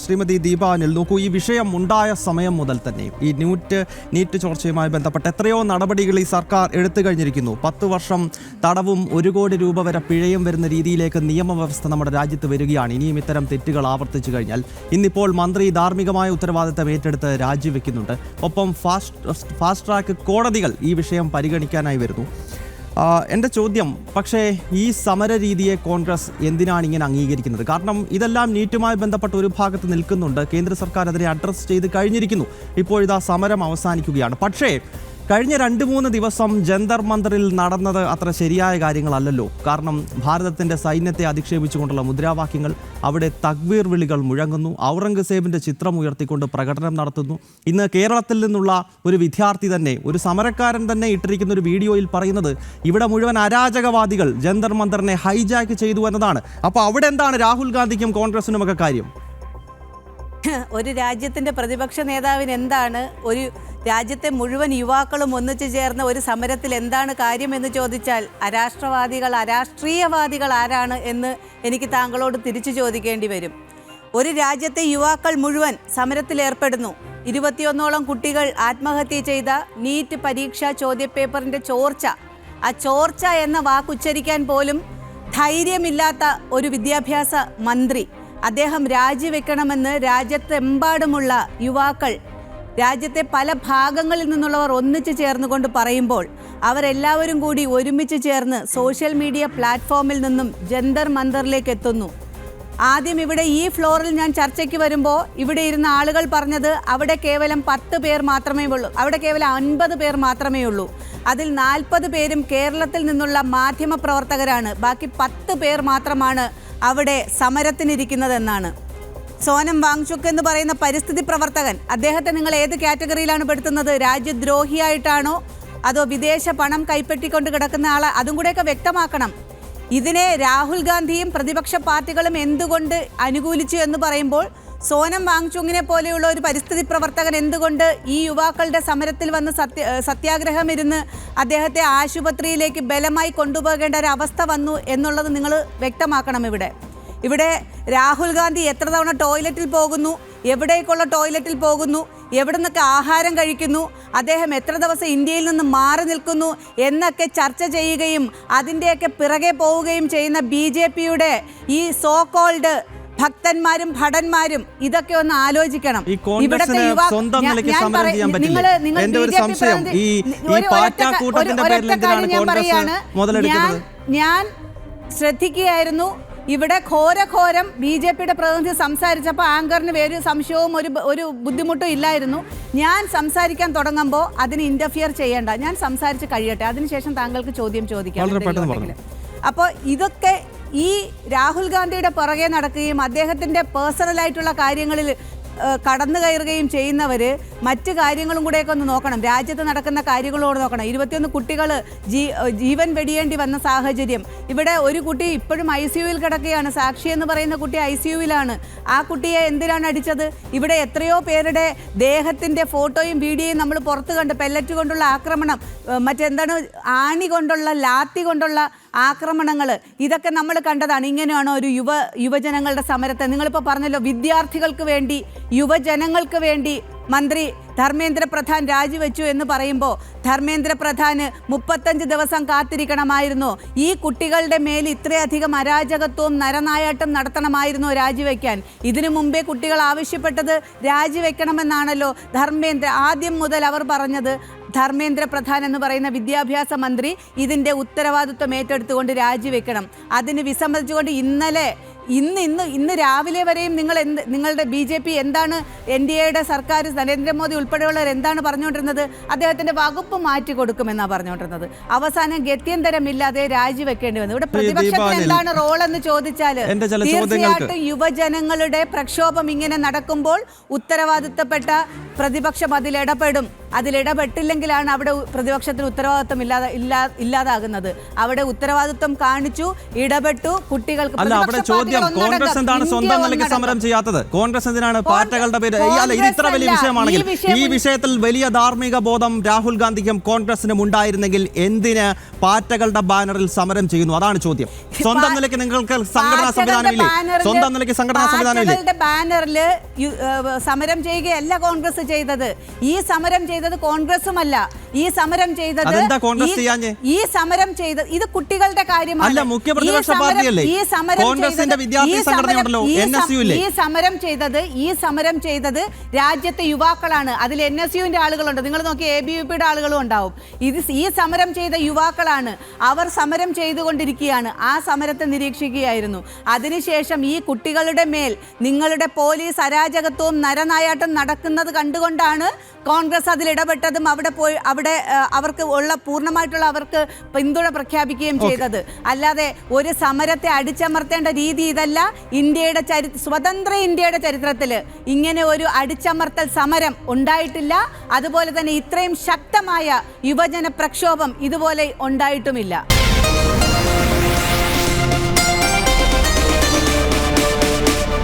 ശ്രീമതി ദീപ അനിൽ, നോക്കൂ, ഈ വിഷയം ഉണ്ടായ സമയം മുതൽ തന്നെ ഈ നീറ്റ് ചോർച്ചയുമായി ബന്ധപ്പെട്ട് എത്രയോ നടപടികൾ ഈ സർക്കാർ എടുത്തു കഴിഞ്ഞിരിക്കുന്നു. 10 വർഷം തടവും 1 കോടി രൂപ വരെ പിഴയും വരുന്ന രീതിയിലേക്ക് നിയമവ്യവസ്ഥ നമ്മുടെ രാജ്യത്ത് വരികയാണ്. ഇനിയും ഇത്തരം തെറ്റുകൾ ആവർത്തിച്ചു കഴിഞ്ഞാൽ ഇന്നിപ്പോൾ മന്ത്രി ധാർമ്മികമായ ഉത്തരവാദിത്തം ഏറ്റെടുത്ത് രാജിവെക്കുന്നുണ്ട്. ഒപ്പം ഫാസ്റ്റ് ട്രാക്ക് കോടതികൾ ഈ വിഷയം പരിഗണിക്കാനായി വരുന്നു. എൻ്റെ ചോദ്യം, പക്ഷേ ഈ സമര രീതിയെ കോൺഗ്രസ് എന്തിനാണ് ഇങ്ങനെ അംഗീകരിക്കുന്നത്? കാരണം ഇതെല്ലാം നീറ്റുമായി ബന്ധപ്പെട്ട ഒരു ഭാഗത്ത് നിൽക്കുന്നുണ്ട്. കേന്ദ്ര സർക്കാർ അതിനെ അഡ്രസ്സ് ചെയ്ത് കഴിഞ്ഞിരിക്കുന്നു. ഇപ്പോഴിതാ സമരം അവസാനിക്കുകയാണ്. പക്ഷേ കഴിഞ്ഞ 2-3 ദിവസം ജന്തർ മന്ദറിൽ നടന്നത് അത്ര ശരിയായ കാര്യങ്ങളല്ലല്ലോ. കാരണം ഭാരതത്തിൻ്റെ സൈന്യത്തെ അധിക്ഷേപിച്ചുകൊണ്ടുള്ള മുദ്രാവാക്യങ്ങൾ, അവിടെ തക്ബീർ വിളികൾ മുഴങ്ങുന്നു, ഔറംഗസേബിൻ്റെ ചിത്രം ഉയർത്തിക്കൊണ്ട് പ്രകടനം നടത്തുന്നു. ഇന്ന് കേരളത്തിൽ നിന്നുള്ള ഒരു വിദ്യാർത്ഥി തന്നെ, ഒരു സമരക്കാരൻ തന്നെ ഇട്ടിരിക്കുന്ന ഒരു വീഡിയോയിൽ പറയുന്നത് ഇവിടെ മുഴുവൻ അരാജകവാദികൾ ജന്തർ മന്ദറിനെ ഹൈജാക്ക് ചെയ്തു എന്നതാണ്. അപ്പോൾ അവിടെ എന്താണ് രാഹുൽ ഗാന്ധിക്കും കോൺഗ്രസിനുമൊക്കെ കാര്യം? ഒരു രാജ്യത്തിൻ്റെ പ്രതിപക്ഷ നേതാവിന് എന്താണ് ഒരു രാജ്യത്തെ മുഴുവൻ യുവാക്കളും ഒന്നിച്ചു ചേർന്ന ഒരു സമരത്തിൽ എന്താണ് കാര്യമെന്ന് ചോദിച്ചാൽ അരാഷ്ട്രീയവാദികൾ ആരാണ് എന്ന് എനിക്ക് താങ്കളോട് തിരിച്ചു ചോദിക്കേണ്ടി വരും. ഒരു രാജ്യത്തെ യുവാക്കൾ മുഴുവൻ സമരത്തിലേർപ്പെടുന്നു. 21ഓളം കുട്ടികൾ ആത്മഹത്യ ചെയ്ത നീറ്റ് പരീക്ഷാ ചോദ്യപേപ്പറിൻ്റെ ചോർച്ച, ആ ചോർച്ച എന്ന വാക്കുച്ചരിക്കാൻ പോലും ധൈര്യമില്ലാത്ത ഒരു വിദ്യാഭ്യാസ മന്ത്രി, അദ്ദേഹം രാജിവെക്കണമെന്ന് രാജ്യത്തെമ്പാടുമുള്ള യുവാക്കൾ, രാജ്യത്തെ പല ഭാഗങ്ങളിൽ നിന്നുള്ളവർ ഒന്നിച്ചു ചേർന്നുകൊണ്ട് പറയുമ്പോൾ അവരെല്ലാവരും കൂടി ഒരുമിച്ച് ചേർന്ന് സോഷ്യൽ മീഡിയ പ്ലാറ്റ്ഫോമിൽ നിന്നും ജന്തർ മന്ദറിലേക്ക് എത്തുന്നു. ആദ്യം ഇവിടെ ഈ ഫ്ലോറിൽ ഞാൻ ചർച്ചയ്ക്ക് വരുമ്പോൾ ഇവിടെ ഇരുന്ന ആളുകൾ പറഞ്ഞത് അവിടെ കേവലം 10 പേർ മാത്രമേ ഉള്ളൂ, അവിടെ കേവലം 50 പേർ മാത്രമേ ഉള്ളൂ. അതിൽ 40 പേരും കേരളത്തിൽ നിന്നുള്ള മാധ്യമ പ്രവർത്തകരാണ്. ബാക്കി 10 പേർ മാത്രമാണ് അവിടെ സമരത്തിനിരിക്കുന്നതെന്നാണ്. സോനം വാങ്ചുക് എന്ന് പറയുന്ന പരിസ്ഥിതി പ്രവർത്തകൻ, അദ്ദേഹത്തെ നിങ്ങൾ ഏത് കാറ്റഗറിയിലാണ് പെടുത്തുന്നത്? രാജ്യദ്രോഹിയായിട്ടാണോ അതോ വിദേശ പണം കൈപ്പറ്റിക്കൊണ്ട് കിടക്കുന്ന ആളെ? അതും കൂടെയൊക്കെ വ്യക്തമാക്കണം. ഇതിനെ രാഹുൽ ഗാന്ധിയും പ്രതിപക്ഷ പാർട്ടികളും എന്തുകൊണ്ട് അനുകൂലിച്ചു എന്ന് പറയുമ്പോൾ സോനം വാങ്ചുങ്ങിനെ പോലെയുള്ള ഒരു പരിസ്ഥിതി പ്രവർത്തകൻ എന്തുകൊണ്ട് ഈ യുവാക്കളുടെ സമരത്തിൽ വന്ന് സത്യാഗ്രഹം ഇരുന്ന് അദ്ദേഹത്തെ ആശുപത്രിയിലേക്ക് ബലമായി കൊണ്ടുപോകേണ്ട ഒരു അവസ്ഥ വന്നു എന്നുള്ളത് നിങ്ങൾ വ്യക്തമാക്കണം. ഇവിടെ രാഹുൽ ഗാന്ധി എത്ര തവണ ടോയ്ലറ്റിൽ പോകുന്നു, എവിടേക്കുള്ള ടോയ്ലറ്റിൽ പോകുന്നു, എവിടെ നിന്നൊക്കെ ആഹാരം കഴിക്കുന്നു, അദ്ദേഹം എത്ര ദിവസം ഇന്ത്യയിൽ നിന്ന് മാറി നിൽക്കുന്നു എന്നൊക്കെ ചർച്ച ചെയ്യുകയും അതിൻ്റെയൊക്കെ പിറകെ പോവുകയും ചെയ്യുന്ന BJPയുടെ ഈ സോ കോൾഡ് ഭക്തന്മാരും ഭടന്മാരും ഇതൊക്കെ ഒന്ന് ആലോചിക്കണം. ഇവിടുത്തെ ഞാൻ ശ്രദ്ധിക്കുകയായിരുന്നു. ഇവിടെ ഘോരം BJPയുടെ പ്രതിനിധി സംസാരിച്ചപ്പോൾ ആങ്കറിന് വേറെ സംശയവും ഒരു ബുദ്ധിമുട്ടും ഇല്ലായിരുന്നു. ഞാൻ സംസാരിക്കാൻ തുടങ്ങുമ്പോൾ അതിന് ഇന്റർഫിയർ ചെയ്യേണ്ട, ഞാൻ സംസാരിച്ച് കഴിയട്ടെ, അതിനുശേഷം താങ്കൾക്ക് ചോദ്യം ചോദിക്കാം. അപ്പോൾ ഇതൊക്കെ ഈ രാഹുൽ ഗാന്ധിയുടെ പുറകെ നടക്കുകയും അദ്ദേഹത്തിൻ്റെ പേഴ്സണലായിട്ടുള്ള കാര്യങ്ങളിൽ കടന്നു കയറുകയും ചെയ്യുന്നവർ മറ്റ് കാര്യങ്ങളും കൂടെയൊക്കെ ഒന്ന് നോക്കണം. രാജ്യത്ത് നടക്കുന്ന കാര്യങ്ങളോട് നോക്കണം. 21 കുട്ടികൾ ജീവൻ വെടിയേണ്ടി വന്ന സാഹചര്യം. ഇവിടെ ഒരു കുട്ടി ഇപ്പോഴും ICUവിൽ കിടക്കുകയാണ്. സാക്ഷി എന്ന് പറയുന്ന കുട്ടി ICUവിലാണ്. ആ കുട്ടിയെ എന്തിനാണ് അടിച്ചത്? ഇവിടെ എത്രയോ പേരുടെ ദേഹത്തിൻ്റെ ഫോട്ടോയും വീഡിയോയും നമ്മൾ പുറത്ത് കണ്ട്. പെല്ലറ്റ് കൊണ്ടുള്ള ആക്രമണം, മറ്റെന്താണ് ആണി കൊണ്ടുള്ള, ലാത്തി കൊണ്ടുള്ള ആക്രമണങ്ങൾ, ഇതൊക്കെ നമ്മൾ കണ്ടതാണ്. ഇങ്ങനെയാണോ ഒരു യുവജനങ്ങളുടെ സമരത്തെ? നിങ്ങളിപ്പോൾ പറഞ്ഞല്ലോ വിദ്യാർത്ഥികൾക്ക് വേണ്ടി, യുവജനങ്ങൾക്ക് വേണ്ടി മന്ത്രി ധർമ്മേന്ദ്ര പ്രധാൻ രാജിവെച്ചു എന്ന് പറയുമ്പോൾ ധർമ്മേന്ദ്ര പ്രധാന് 35 ദിവസം കാത്തിരിക്കണമായിരുന്നു. ഈ കുട്ടികളുടെ മേൽ ഇത്രയധികം അരാജകത്വവും നരനായാട്ടം നടത്തണമായിരുന്നു രാജിവെക്കാൻ. ഇതിനു മുമ്പേ കുട്ടികൾ ആവശ്യപ്പെട്ടത് രാജിവെക്കണമെന്നാണല്ലോ ധർമ്മേന്ദ്ര. ആദ്യം മുതൽ അവർ പറഞ്ഞത് ധർമ്മേന്ദ്ര പ്രധാൻ എന്ന് പറയുന്ന വിദ്യാഭ്യാസ മന്ത്രി ഇതിൻ്റെ ഉത്തരവാദിത്വം ഏറ്റെടുത്തുകൊണ്ട് രാജിവെക്കണം. അതിന് വിസമ്മതിച്ചുകൊണ്ട് ഇന്ന് രാവിലെ വരെയും നിങ്ങളുടെ BJP എന്താണ്, NDAയുടെ സർക്കാർ, നരേന്ദ്രമോദി ഉൾപ്പെടെയുള്ളവർ എന്താണ് പറഞ്ഞുകൊണ്ടിരുന്നത്? അദ്ദേഹത്തിൻ്റെ വകുപ്പ് മാറ്റി കൊടുക്കുമെന്നാണ് പറഞ്ഞുകൊണ്ടിരുന്നത്. അവസാനം ഗത്യന്തരമില്ലാതെ രാജിവെക്കേണ്ടി വന്നു. ഇവിടെ പ്രതിപക്ഷത്തിന് എന്താണ് റോൾ എന്ന് ചോദിച്ചാൽ തീർച്ചയായിട്ടും യുവജനങ്ങളുടെ പ്രക്ഷോഭം ഇങ്ങനെ നടക്കുമ്പോൾ ഉത്തരവാദിത്തപ്പെട്ട പ്രതിപക്ഷം അതിലിടപെട്ടില്ലെങ്കിലാണ് അവിടെ പ്രതിപക്ഷത്തിന് ഉത്തരവാദിത്വം ഇല്ലാതാകുന്നത്. അവിടെ ഉത്തരവാദിത്വം കാണിച്ചു, ഇടപെട്ടു, കുട്ടികൾക്ക് ചോദ്യം, കോൺഗ്രസ് എന്താണ് സ്വന്തം നിലയ്ക്ക് സമരം ചെയ്യാത്തത്? കോൺഗ്രസ് എന്തിനാണ് പാറ്റകളുടെ പേര്? അല്ല, ഇത് ഇത്ര വലിയ വിഷയമാണെങ്കിൽ ഈ വിഷയത്തിൽ വലിയ ധാർമ്മിക ബോധം രാഹുൽ ഗാന്ധിക്കും കോൺഗ്രസിനും ഉണ്ടായിരുന്നെങ്കിൽ എന്തിന് പാറ്റകളുടെ ബാനറിൽ സമരം ചെയ്യുന്നു? അതാണ് ചോദ്യം. സ്വന്തം നിലയ്ക്ക് നിങ്ങൾക്ക് സംഘടനാ സംവിധാനമില്ലേ? സ്വന്തം നിലയ്ക്ക് സംഘടനാ സംവിധാനമില്ലേ? ബാനറിൽ സമരം ചെയ്യുകയല്ല കോൺഗ്രസ് ചെയ്തത്. ഈ സമരം ചെയ്തത് കോൺഗ്രസുമല്ല. ഈ സമരം ചെയ്തത് ഈ സമരം ചെയ്തത് ഇത് കുട്ടികളുടെ കാര്യമാണ്. അല്ല, മുഖ്യ പ്രതിപക്ഷ പാർട്ടിയല്ലേ? കോൺഗ്രസിന്റെ വിദ്യാർത്ഥി സംഘടനയുണ്ടല്ലോ, NSU ഇല്ലേ? ഈ സമരം ചെയ്തത് രാജ്യത്തെ യുവാക്കളാണ്. അതിൽ NSUവിന്റെ ആളുകളുണ്ട്. നിങ്ങൾ നോക്കി ABVPയുടെ ആളുകളും ഉണ്ടാവും. ഈ സമരം ചെയ്ത യുവാക്കളാണ്. അവർ സമരം ചെയ്തുകൊണ്ടിരിക്കുകയാണ്. ആ സമരത്തെ നിരീക്ഷിക്കുകയായിരുന്നു. അതിനുശേഷം ഈ കുട്ടികളുടെ മേൽ നിങ്ങളുടെ പോലീസ് അരാജകത്വവും നരനായാട്ടം നടക്കുന്നത് കണ്ടുകൊണ്ടാണ് കോൺഗ്രസ് അതിൽ ഇടപെട്ടതും അവിടെ അവർക്ക് ഉള്ള പൂർണ്ണമായിട്ടുള്ള അവർക്ക് പിന്തുണ പ്രഖ്യാപിക്കുകയും ചെയ്തത്. അല്ലാതെ ഒരു സമരത്തെ അടിച്ചമർത്തേണ്ട രീതി ഇതല്ല. സ്വതന്ത്ര ഇന്ത്യയുടെ ചരിത്രത്തിൽ ഇങ്ങനെ ഒരു അടിച്ചമർത്തൽ സമരം ഉണ്ടായിട്ടില്ല. അതുപോലെ തന്നെ ഇത്രയും ശക്തമായ യുവജന പ്രക്ഷോഭം ഇതുപോലെ ഉണ്ടായിട്ടുമില്ല.